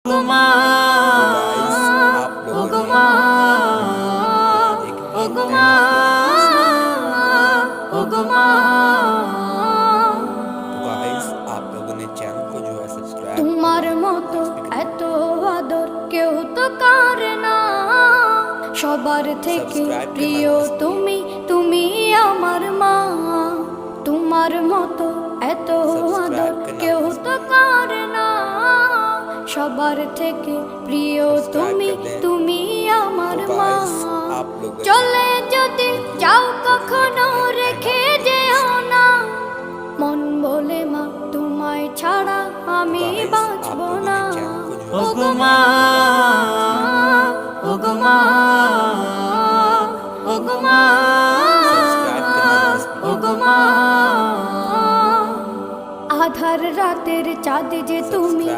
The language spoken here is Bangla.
ओगमा ओगमा ओगमा ओगमा। गाइस आप लोगों ने चैनल को जो है सब्सक्राइब तुम्हार মতো এত আদর কেউ তো করে না, সবার থেকে প্রিয় তুমি, তুমি আমার মা। তোমার মতো এত আদর কেউ তো করে না, সবার থেকে প্রিয় তুমি, তুমি আমার মা। চলে যদি যাও কখনো রেখে যেও না, মন বলে মা তোমায় ছাড়া আমি বাঁচব না। ওগমা ওগমা ওগমা ওগমা। আধার রাতের চাঁদ যে তুমি,